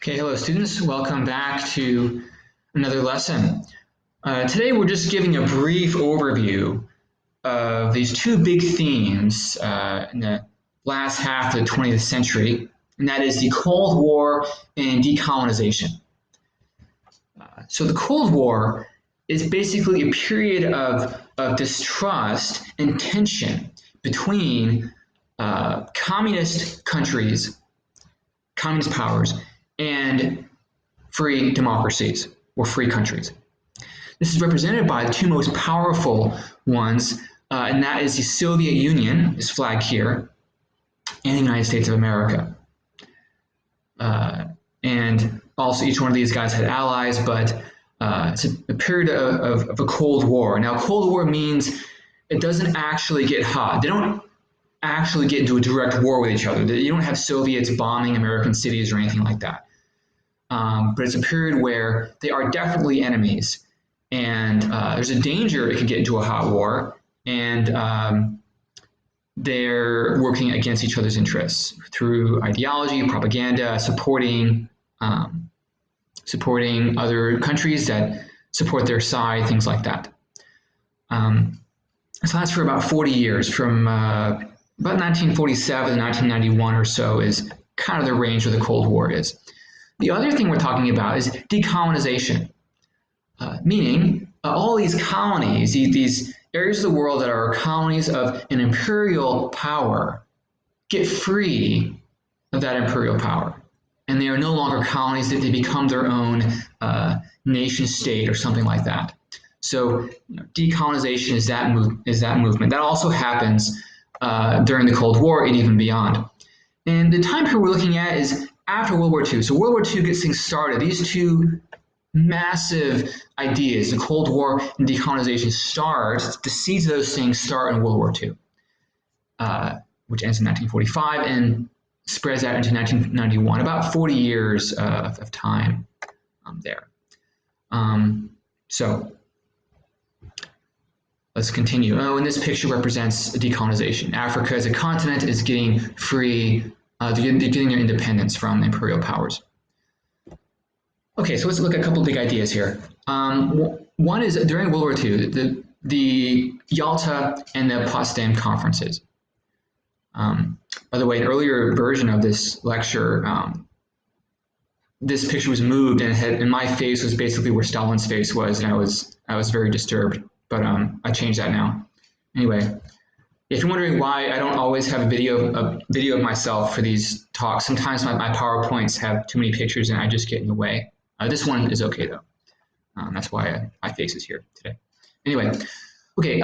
Okay, hello students. Welcome back to another lesson. Today we're just giving a brief overview of these two big themes in the last half of the 20th century, and that is the Cold War and decolonization. So the Cold War is basically a period of distrust and tension between communist countries, communist powers, and free democracies or free countries. This is represented by the two most powerful ones, and that is the Soviet Union, is flagged here, and the United States of America. And also each one of these guys had allies, but it's a period of a Cold War. Now, Cold War means it doesn't actually get hot. They don't actually get into a direct war with each other. You don't have Soviets bombing American cities or anything like that. But it's a period where they are definitely enemies, and there's a danger it could get into a hot war, and they're working against each other's interests through ideology, propaganda, supporting other countries that support their side, things like that. This lasts for about 40 years, from about 1947 to 1991 or so is kind of the range where the Cold War is. The other thing we're talking about is decolonization, meaning all these colonies, these areas of the world that are colonies of an imperial power, get free of that imperial power. And they are no longer colonies, that they become their own nation state or something like that. So decolonization is that movement. That also happens during the Cold War and even beyond. And the time period we're looking at is after World War II. So World War II gets things started. These two massive ideas, the Cold War and decolonization, the seeds of those things start in World War II, which ends in 1945 and spreads out into 1991, about 40 years of time there. So let's continue. Oh, and this picture represents decolonization. Africa as a continent is getting free. They're getting their independence from the imperial powers. Okay, so let's look at a couple of big ideas here. One is during World War II, the Yalta and the Potsdam conferences. By the way, an earlier version of this lecture, this picture was moved, and my face was basically where Stalin's face was, and I was very disturbed. But I changed that now. Anyway. If you're wondering why I don't always have a video of myself for these talks, sometimes my PowerPoints have too many pictures and I just get in the way. This one is okay though. That's why my face is here today. Anyway, okay,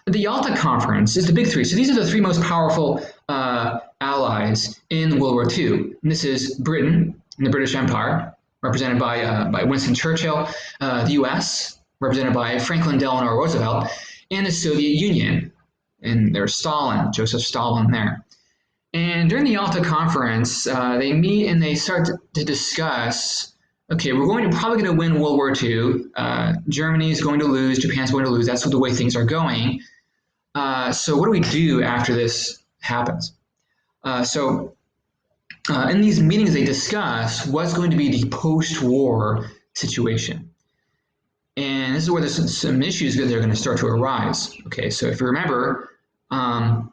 the Yalta Conference is the big three. So these are the three most powerful allies in World War II. And this is Britain and the British Empire, represented by Winston Churchill, the US, represented by Franklin Delano Roosevelt, and the Soviet Union. And there's Stalin, Joseph Stalin there. And during the Yalta Conference, they meet and they start to discuss, okay, we're probably going to win World War II. Germany's going to lose, Japan's going to lose. That's the way things are going. So what do we do after this happens? So in these meetings, they discuss what's going to be the post-war situation. And this is where there's some issues that are going to start to arise. Okay, so if you remember, in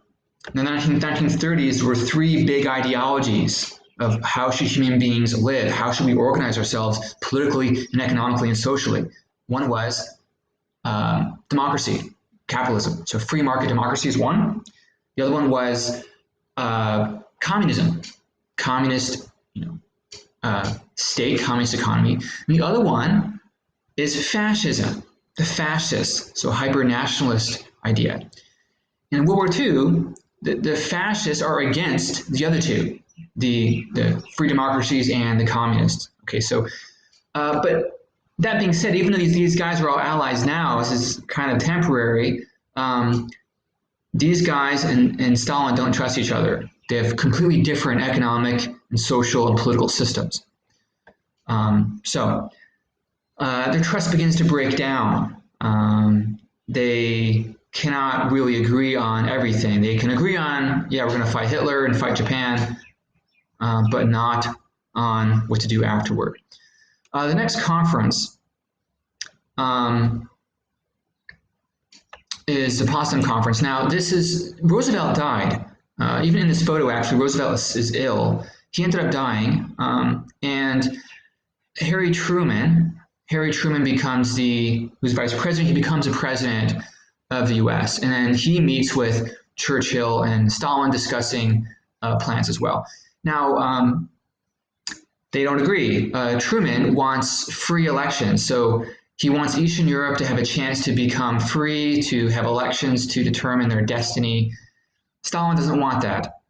the 1930s, there were three big ideologies of how should human beings live, how should we organize ourselves politically and economically and socially. One was democracy, capitalism. So free market democracy is one. The other one was communism, communist state, communist economy. And the other one is fascism, the fascists, so hyper-nationalist idea. In World War II, the fascists are against the other two, the free democracies and the communists. Okay, so, but that being said, even though these guys are all allies now, this is kind of temporary, these guys and Stalin don't trust each other. They have completely different economic and social and political systems. Their trust begins to break down. They cannot really agree on everything. They can agree on, yeah, we're going to fight Hitler and fight Japan, but not on what to do afterward. The next conference is the Potsdam Conference. Now, Roosevelt died. Even in this photo, actually, Roosevelt is ill. He ended up dying, and Harry Truman becomes who's vice president. He becomes the president of the U.S. And then he meets with Churchill and Stalin discussing plans as well. Now, they don't agree. Truman wants free elections, so he wants Eastern Europe to have a chance to become free, to have elections to determine their destiny. Stalin doesn't want that.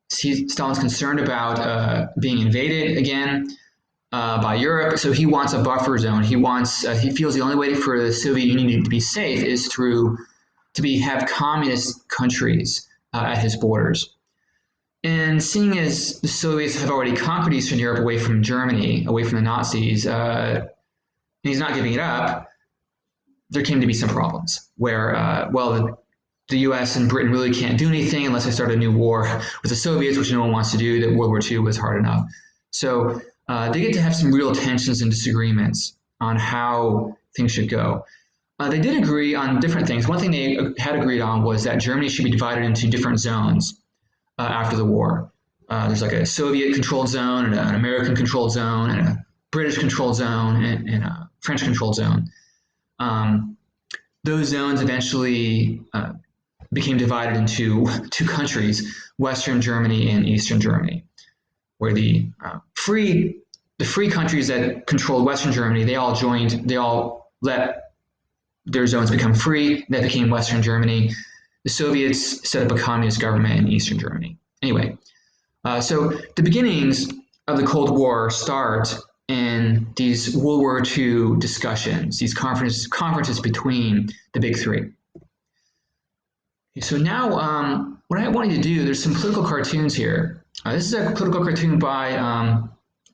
Stalin's concerned about being invaded again by Europe, so he wants a buffer zone. He feels the only way for the Soviet Union to be safe is to have communist countries at his borders. And seeing as the Soviets have already conquered Eastern Europe away from Germany, away from the Nazis, he's not giving it up. There came to be some problems where, the U.S. and Britain really can't do anything unless they start a new war with the Soviets, which no one wants to do. That World War II was hard enough. So they get to have some real tensions and disagreements on how things should go. They did agree on different things. One thing they had agreed on was that Germany should be divided into different zones after the war. There's like a Soviet-controlled zone, and an American-controlled zone, and a British-controlled zone, and a French-controlled zone. Those zones eventually became divided into two countries, Western Germany and Eastern Germany, where the free countries that controlled Western Germany, they all let their zones become free. That became Western Germany. The Soviets set up a communist government in Eastern Germany. Anyway, so the beginnings of the Cold War start in these World War II discussions, these conferences between the big three. So now, what I want you to do, there's some political cartoons here. This is a political cartoon by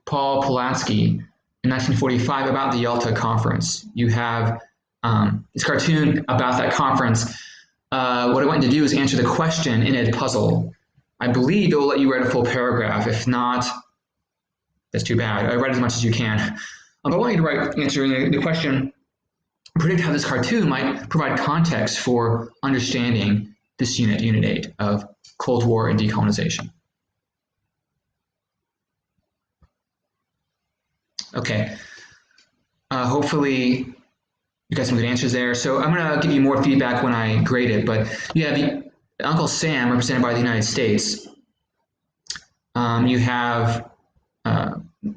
Paul Pulaski in 1945 about the Yalta Conference. You have this cartoon about that conference. What I want you to do is answer the question in a puzzle. I believe it will let you write a full paragraph. If not, that's too bad. Write as much as you can. But I want you to answer the question, predict how this cartoon might provide context for understanding this Unit 8 of Cold War and decolonization. Okay. Hopefully you got some good answers there. So I'm going to give you more feedback when I grade it, but you have Uncle Sam represented by the United States. You have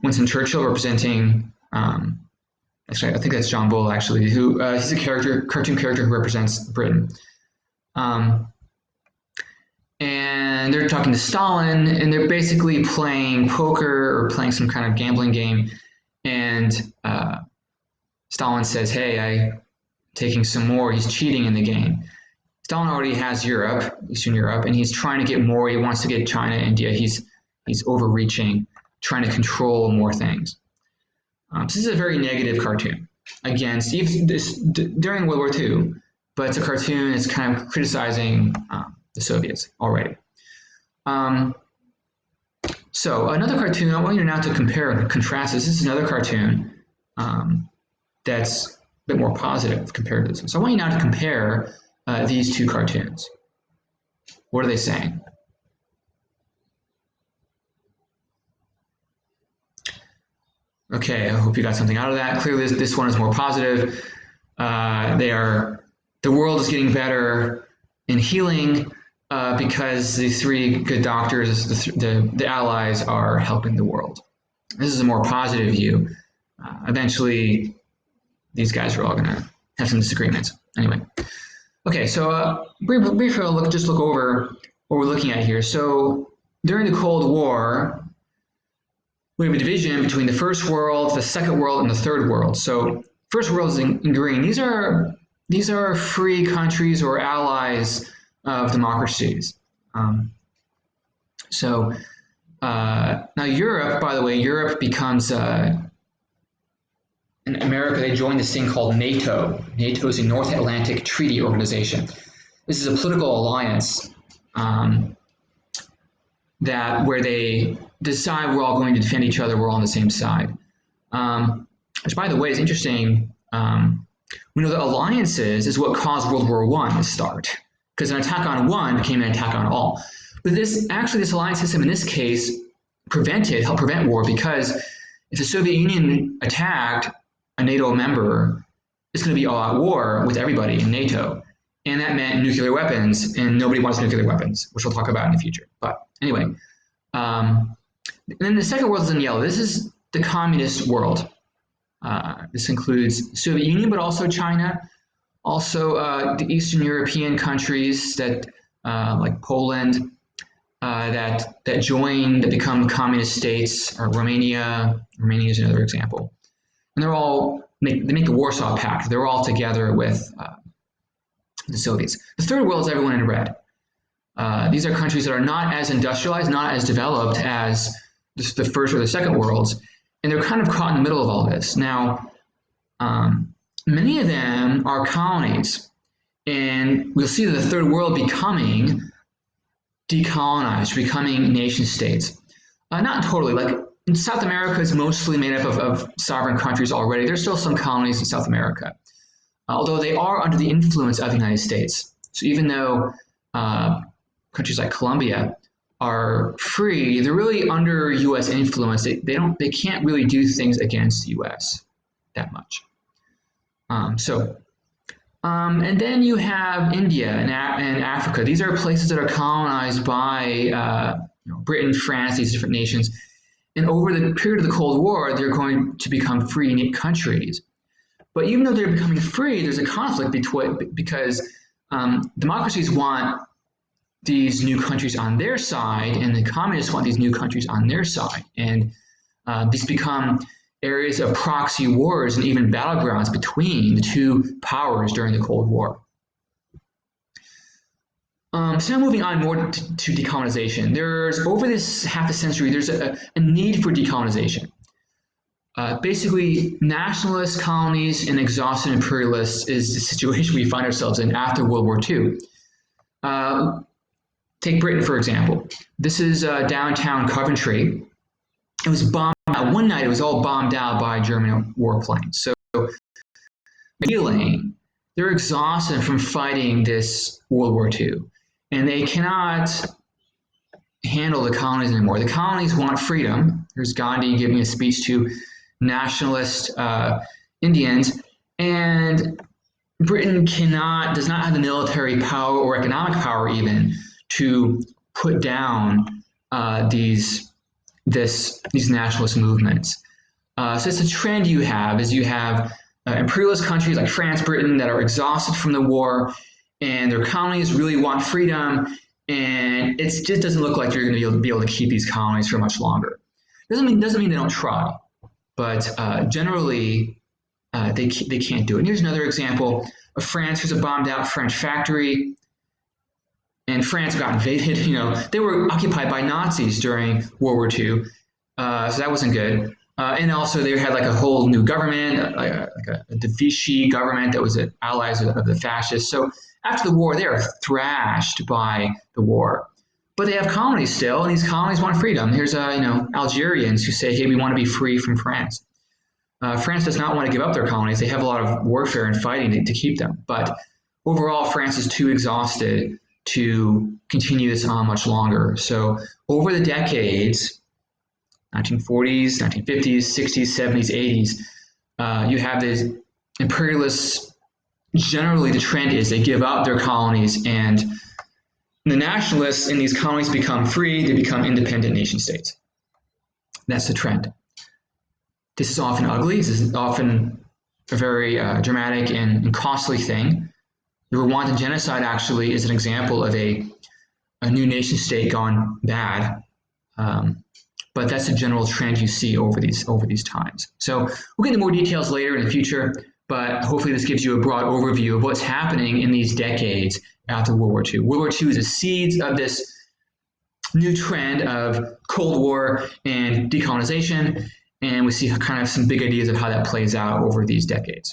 Winston Churchill representing, actually I think that's John Bull actually, who he's a cartoon character who represents Britain. And they're talking to Stalin, and they're basically playing poker or playing some kind of gambling game. And Stalin says, "Hey, I'm taking some more." He's cheating in the game. Stalin already has Europe, Eastern Europe, and he's trying to get more. He wants to get China, India. He's overreaching, trying to control more things. This is a very negative cartoon against during World War II, but it's a cartoon. It's kind of criticizing the Soviets already. So another cartoon, I want you now to compare and contrast this. This is another cartoon that's a bit more positive compared to this one. So I want you now to compare these two cartoons. What are they saying? Okay, I hope you got something out of that. Clearly this one is more positive. The world is getting better in healing because the three good doctors, the allies, are helping the world. This is a more positive view. Eventually, these guys are all going to have some disagreements. Anyway, okay, so briefly, just look over what we're looking at here. So during the Cold War, we have a division between the first world, the second world, and the third world. So first world is in green. These are free countries or allies of democracies. So now Europe, by the way, Europe becomes in America, they joined this thing called NATO. NATO is a North Atlantic Treaty Organization. This is a political alliance that where they decide we're all going to defend each other, we're all on the same side. Which, by the way, is interesting. We know that alliances is what caused World War I to start, because an attack on one became an attack on all. But this alliance system in this case helped prevent war, because if the Soviet Union attacked a NATO member, it's going to be all-out war with everybody in NATO. And that meant nuclear weapons, and nobody wants nuclear weapons, which we'll talk about in the future. But anyway, and then the second world is in yellow. This is the communist world. This includes the Soviet Union, but also China, also the Eastern European countries that, like Poland, that become communist states, or Romania. Romania is another example. And they make the Warsaw Pact. They're all together with the Soviets. The third world is everyone in red. These are countries that are not as industrialized, not as developed as the first or the second worlds, and they're kind of caught in the middle of all this. Now, many of them are colonies, and we'll see the third world becoming decolonized, becoming nation states. Not totally. Like South America is mostly made up of sovereign countries already. There's still some colonies in South America, although they are under the influence of the United States. So even though countries like Colombia are free, they're really under U.S. influence. They can't really do things against the U.S. that much. And then you have India and Africa. These are places that are colonized by Britain, France, these different nations. And over the period of the Cold War, they're going to become free countries. But even though they're becoming free, there's a conflict because democracies want these new countries on their side, and the communists want these new countries on their side. And these become areas of proxy wars and even battlegrounds between the two powers during the Cold War. So now moving on more to decolonization. There's, over this half a century, there's a need for decolonization. Basically, nationalist colonies and exhausted imperialists is the situation we find ourselves in after World War II. Take Britain, for example. This is downtown Coventry. It was bombed out. One night, it was all bombed out by German warplanes. So they're exhausted from fighting this World War II, and they cannot handle the colonies anymore. The colonies want freedom. There's Gandhi giving a speech to nationalist Indians, and Britain does not have the military power or economic power even to put down these nationalist movements. So it's a trend you have imperialist countries like France, Britain that are exhausted from the war, and their colonies really want freedom, and it just doesn't look like you're going to be able to keep these colonies for much longer. Doesn't mean they don't try, but generally they can't do it. And here's another example of France. Here's a bombed out French factory. And France got invaded. They were occupied by Nazis during World War II, so that wasn't good. And also, they had like a whole new government, like a de Vichy government that was allies of the fascists. So after the war, they are thrashed by the war. But they have colonies still, and these colonies want freedom. Here's Algerians who say, "Hey, we want to be free from France." France does not want to give up their colonies. They have a lot of warfare and fighting to keep them. But overall, France is too exhausted to continue this on much longer. So over the decades, 1940s, 1950s, 60s, 70s, 80s, you have these imperialists. Generally, the trend is they give up their colonies, and the nationalists in these colonies become free. They become independent nation states. That's the trend. This is often ugly. This is often a very dramatic and costly thing. The Rwandan genocide actually is an example of a new nation state gone bad, but that's a general trend you see over these times. So we'll get into more details later in the future, but hopefully this gives you a broad overview of what's happening in these decades after World War II. World War II is the seeds of this new trend of Cold War and decolonization, and we see kind of some big ideas of how that plays out over these decades.